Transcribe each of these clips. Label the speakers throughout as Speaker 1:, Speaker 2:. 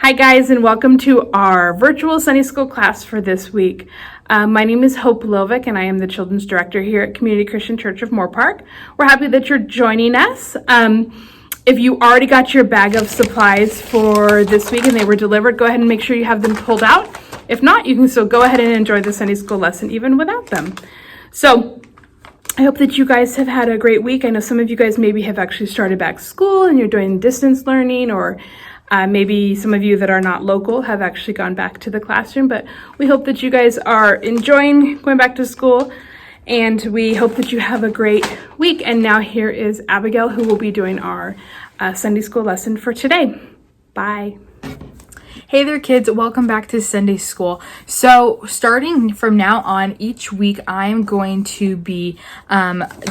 Speaker 1: Hi guys, and welcome to our virtual Sunday school class for this week. My name is Hope Lovick and I am the Children's Director here at Community Christian Church of Moore Park. We're happy that you're joining us. If you already got your bag of supplies for this week and they were delivered, go ahead and make sure you have them pulled out. If not, you can still go ahead and enjoy the Sunday school lesson even without them. So I hope that you guys have had a great week. I know some of you guys maybe have actually started back school and you're doing distance learning, or maybe some of you that are not local have actually gone back to the classroom, but we hope that you guys are enjoying going back to school, and we hope that you have a great week. And now here is Abigail, who will be doing our Sunday school lesson for today. Bye.
Speaker 2: Hey there kids, welcome back to Sunday school. So starting from now on, each week I am going to be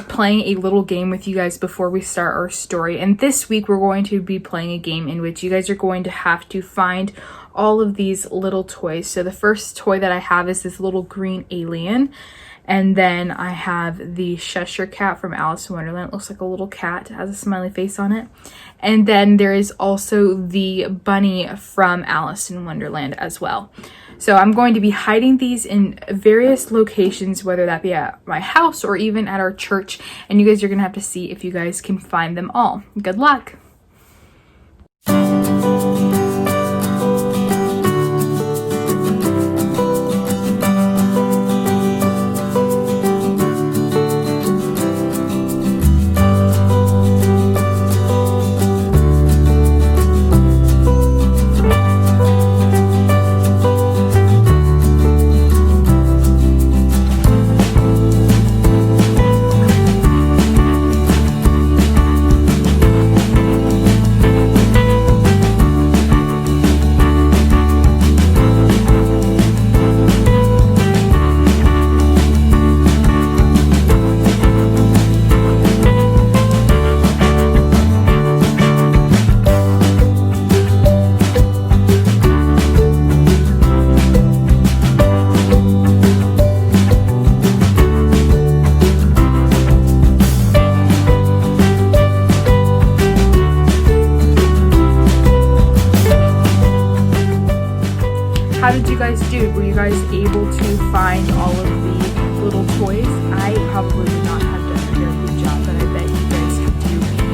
Speaker 2: playing a little game with you guys before we start our story. And this week we're going to be playing a game in which you guys are going to have to find all of these little toys. So the first toy that I have is this little green alien. And then I have the Cheshire Cat from Alice in Wonderland. It looks like a little cat. It has a smiley face on it. And then there is also the bunny from Alice in Wonderland as well. So I'm going to be hiding these in various locations, whether that be at my house or even at our church. And you guys are going to have to see if you guys can find them all. Good luck. How did you guys do? Were you guys able to find all of the little toys? I probably would not have done a very good job, but I bet you guys could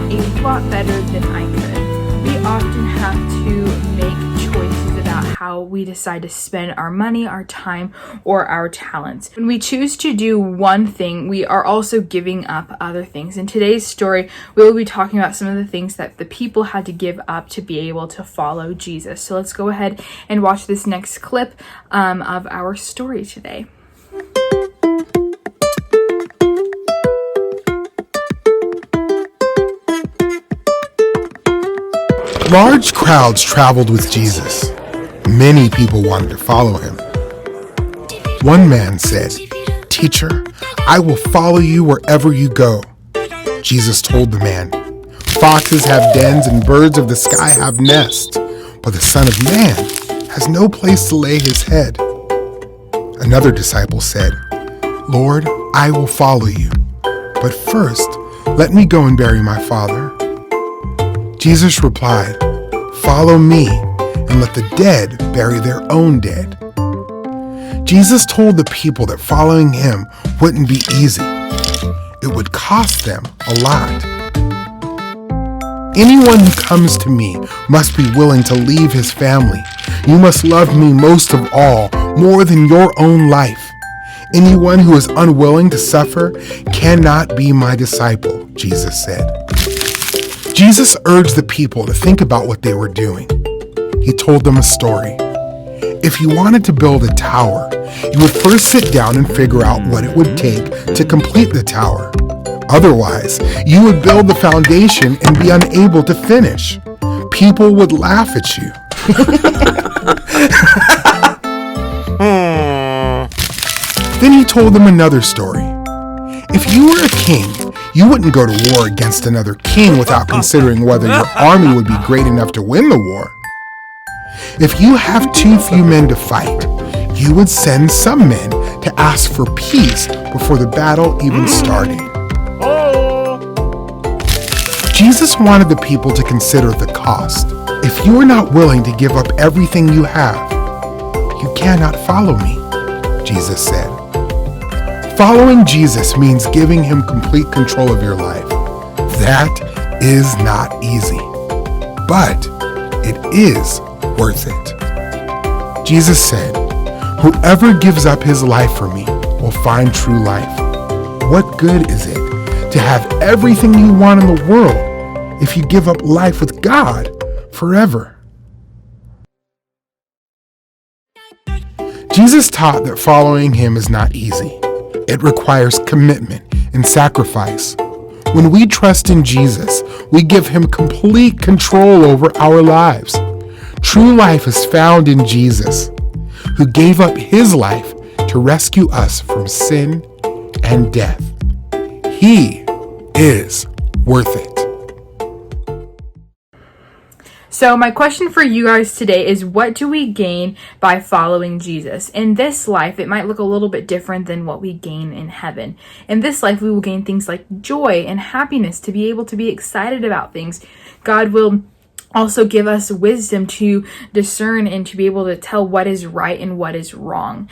Speaker 2: do a lot better than I could. We often have to make choices about how we decide to spend our money, our time, or our talents. When we choose to do one thing, we are also giving up other things. In today's story, we will be talking about some of the things that the people had to give up to be able to follow Jesus. So let's go ahead and watch this next clip of our story today.
Speaker 3: Large crowds traveled with Jesus. Many people wanted to follow him. One man said, "Teacher, I will follow you wherever you go." Jesus told the man, "Foxes have dens and birds of the sky have nests, but the Son of Man has no place to lay his head." Another disciple said, "Lord, I will follow you, but first let me go and bury my father." Jesus replied, "Follow me and let the dead bury their own dead." Jesus told the people that following him wouldn't be easy. It would cost them a lot. "Anyone who comes to me must be willing to leave his family. You must love me most of all, more than your own life. Anyone who is unwilling to suffer cannot be my disciple," Jesus said. Jesus urged the people to think about what they were doing. He told them a story. If you wanted to build a tower, you would first sit down and figure out what it would take to complete the tower. Otherwise, you would build the foundation and be unable to finish. People would laugh at you. Then he told them another story. If you were a king, you wouldn't go to war against another king without considering whether your army would be great enough to win the war. If you have too few men to fight, you would send some men to ask for peace before the battle even started. Jesus wanted the people to consider the cost. If you are not willing to give up everything you have, you cannot follow me, Jesus said. Following Jesus means giving him complete control of your life. That is not easy, but it is worth it. Jesus said, "Whoever gives up his life for me will find true life." What good is it to have everything you want in the world if you give up life with God forever? Jesus taught that following him is not easy. It requires commitment and sacrifice. When we trust in Jesus, we give him complete control over our lives. True life is found in Jesus, who gave up his life to rescue us from sin and death. He is worth it.
Speaker 2: So my question for you guys today is, what do we gain by following Jesus? In this life, it might look a little bit different than what we gain in heaven. In this life, we will gain things like joy and happiness, to be able to be excited about things. God will also give us wisdom to discern and to be able to tell what is right and what is wrong.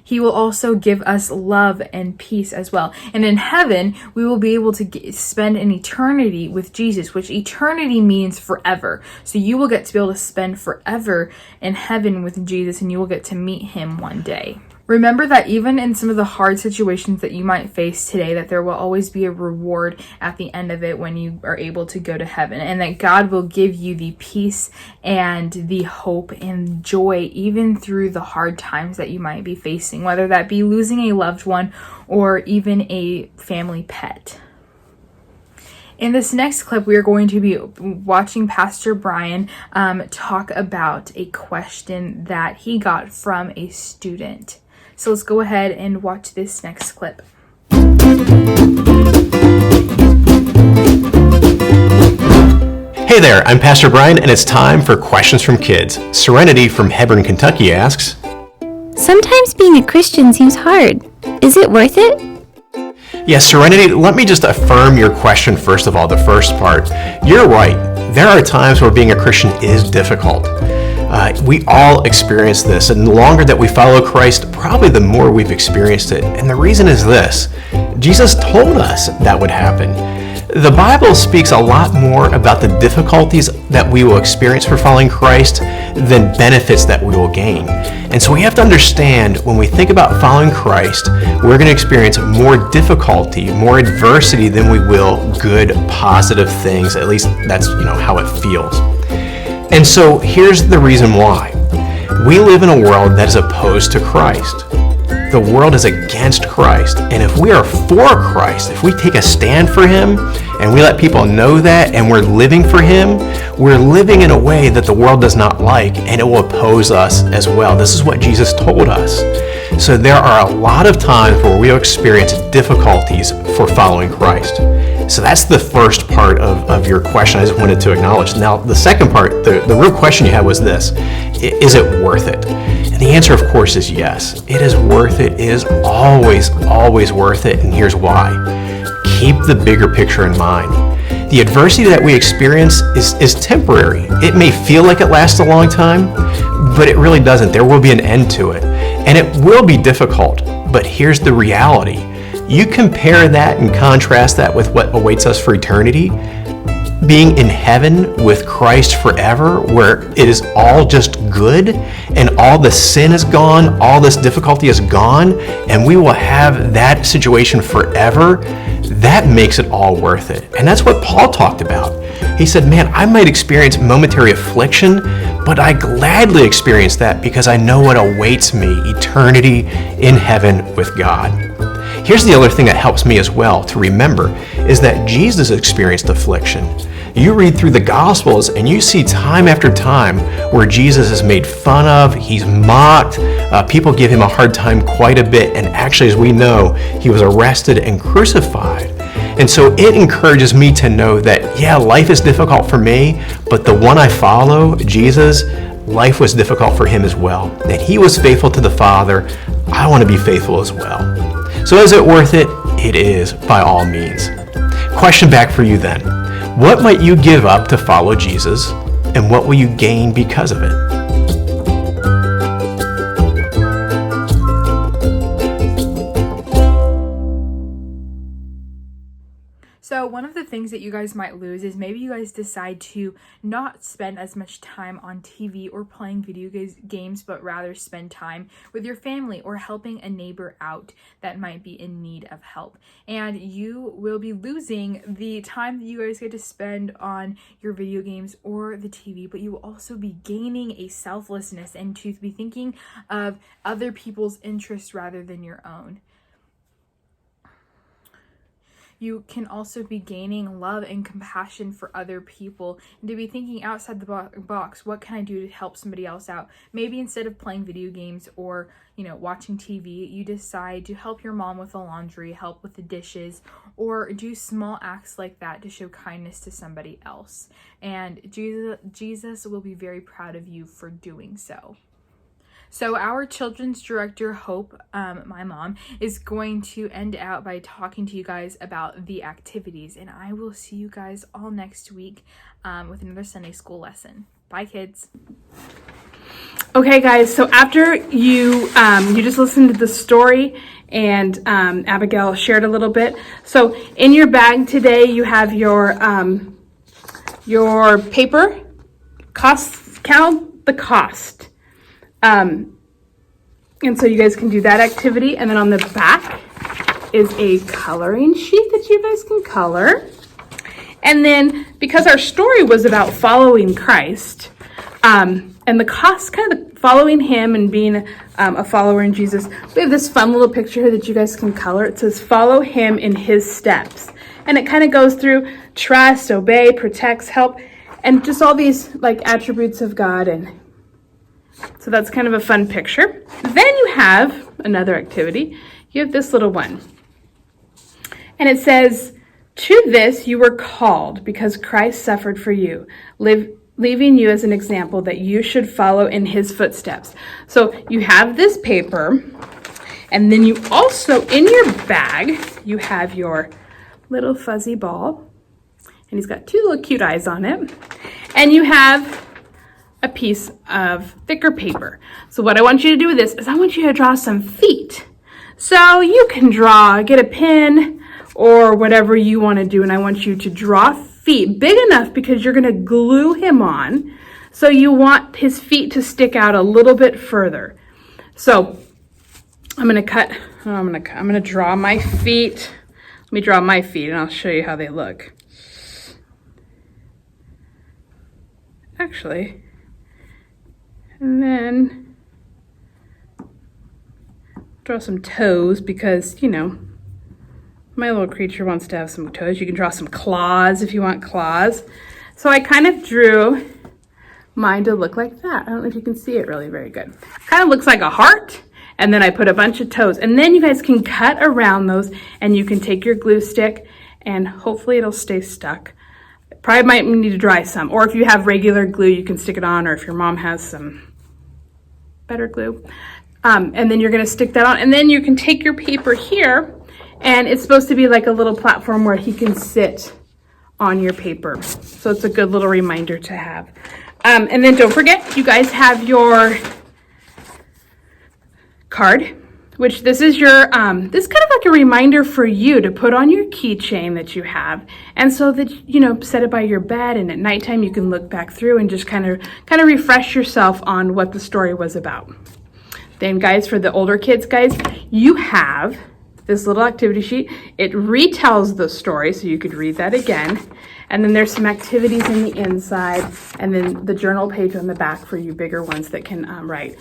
Speaker 2: He will also give us love and peace as well. And in heaven, we will be able to spend an eternity with Jesus, which eternity means forever. So you will get to be able to spend forever in heaven with Jesus, and you will get to meet him one day. Remember that even in some of the hard situations that you might face today, that there will always be a reward at the end of it when you are able to go to heaven, and that God will give you the peace and the hope and joy even through the hard times that you might be facing, whether that be losing a loved one or even a family pet. In this next clip, we are going to be watching Pastor Brian talk about a question that he got from a student. So let's go ahead and watch this next clip.
Speaker 4: Hey there, I'm Pastor Brian, and it's time for Questions from Kids. Serenity from Hebron, Kentucky asks,
Speaker 5: "Sometimes being a Christian seems hard. Is it worth it?"
Speaker 4: Yes, Serenity, let me just affirm your question first of all, the first part. You're right. There are times where being a Christian is difficult. We all experience this, and the longer that we follow Christ, probably the more we've experienced it. And the reason is this: Jesus told us that would happen. The Bible speaks a lot more about the difficulties that we will experience for following Christ than benefits that we will gain. And so we have to understand, when we think about following Christ, we're going to experience more difficulty, more adversity than we will good, positive things. At least that's, how it feels. And so here's the reason why. We live in a world that is opposed to Christ. The world is against Christ. And if we are for Christ, if we take a stand for him and we let people know that and we're living for him, we're living in a way that the world does not like, and it will oppose us as well. This is what Jesus told us. So there are a lot of times where we'll experience difficulties for following Christ. So that's the first part of your question I just wanted to acknowledge. Now, the second part, the real question you had was this: is it worth it? And the answer, of course, is yes. It is worth it. It is always, always worth it. And here's why. Keep the bigger picture in mind. The adversity that we experience is temporary. It may feel like it lasts a long time, but it really doesn't. There will be an end to it. And it will be difficult. But here's the reality. You compare that and contrast that with what awaits us for eternity. Being in heaven with Christ forever, where it is all just good and all the sin is gone, all this difficulty is gone, and we will have that situation forever. That makes it all worth it. And that's what Paul talked about. He said, man, I might experience momentary affliction, but I gladly experience that because I know what awaits me, eternity in heaven with God. Here's the other thing that helps me as well to remember, is that Jesus experienced affliction. You read through the Gospels and you see time after time where Jesus is made fun of, he's mocked, people give him a hard time quite a bit, and actually, as we know, he was arrested and crucified. And so it encourages me to know that, yeah, life is difficult for me, but the one I follow, Jesus, life was difficult for him as well. And he was faithful to the Father. I want to be faithful as well. So is it worth it? It is, by all means. Question back for you then. What might you give up to follow Jesus? And what will you gain because of it?
Speaker 2: So one of the things that you guys might lose is maybe you guys decide to not spend as much time on TV or playing video games, but rather spend time with your family or helping a neighbor out that might be in need of help. And you will be losing the time that you guys get to spend on your video games or the TV, but you will also be gaining a selflessness and to be thinking of other people's interests rather than your own. You can also be gaining love and compassion for other people and to be thinking outside the box. What can I do to help somebody else out? Maybe instead of playing video games or, watching TV, you decide to help your mom with the laundry, help with the dishes, or do small acts like that to show kindness to somebody else. And Jesus will be very proud of you for doing so. So our children's director, Hope, my mom, is going to end out by talking to you guys about the activities. And I will see you guys all next week with another Sunday school lesson. Bye, kids.
Speaker 1: Okay, guys, so after you just listened to the story and Abigail shared a little bit. So in your bag today, you have your paper, count the cost. And so you guys can do that activity. And then on the back is a coloring sheet that you guys can color. And then because our story was about following Christ, and the cost, kind of following him and being a follower in Jesus, we have this fun little picture here that you guys can color. It says, follow him in his steps. And it kind of goes through trust, obey, protects, help, and just all these attributes of God. And so that's kind of a fun picture. Then you have another activity. You have this little one. And it says, to this you were called because Christ suffered for you, leaving you as an example that you should follow in his footsteps. So you have this paper, and then you also, in your bag, you have your little fuzzy ball. And he's got two little cute eyes on it. And you have a piece of thicker paper. So what I want you to do with this is I want you to draw some feet. So you can get a pen or whatever you want to do, and I want you to draw feet big enough because you're going to glue him on. So you want his feet to stick out a little bit further. So I'm going to draw my feet. Let me draw my feet and I'll show you how they look. Actually, and then draw some toes because, my little creature wants to have some toes. You can draw some claws if you want claws. So I kind of drew mine to look like that. I don't know if you can see it really very good. Kind of looks like a heart. And then I put a bunch of toes. And then you guys can cut around those and you can take your glue stick and hopefully it'll stay stuck. Probably might need to dry some. Or if you have regular glue, you can stick it on. Or if your mom has some better glue. And then you're going to stick that on. And then you can take your paper here. And it's supposed to be like a little platform where he can sit on your paper. So it's a good little reminder to have. And then don't forget, you guys have your card, which this is your, this is kind of like a reminder for you to put on your keychain that you have. And so that, set it by your bed, and at nighttime you can look back through and just kind of refresh yourself on what the story was about. Then guys, for the older kids, guys, you have this little activity sheet. It retells the story, so you could read that again. And then there's some activities in the inside, and then the journal page on the back for you bigger ones that can write.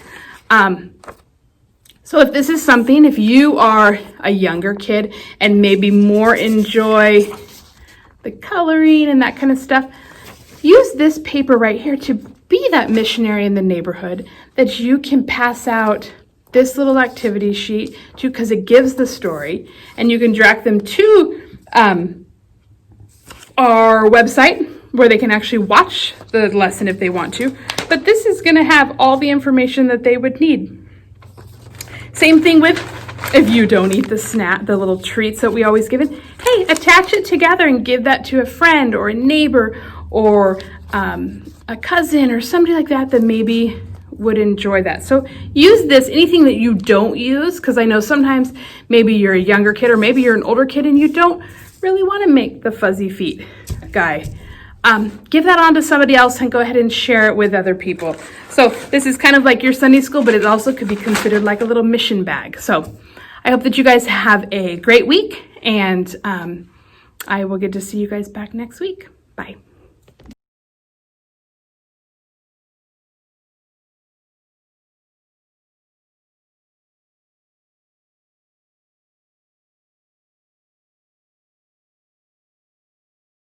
Speaker 1: So if this is something, if you are a younger kid and maybe more enjoy the coloring and that kind of stuff, use this paper right here to be that missionary in the neighborhood that you can pass out this little activity sheet to, because it gives the story, and you can direct them to our website where they can actually watch the lesson if they want to. But this is going to have all the information that they would need. Same thing with if you don't eat the little treats that we always give it. Hey, attach it together and give that to a friend or a neighbor or a cousin or somebody like that that maybe would enjoy that. So use this, anything that you don't use, because I know sometimes maybe you're a younger kid or maybe you're an older kid and you don't really want to make the fuzzy feet guy. Give that on to somebody else and go ahead and share it with other people. So this is kind of like your Sunday school, but it also could be considered like a little mission bag. So I hope that you guys have a great week, and I will get to see you guys back next week. Bye.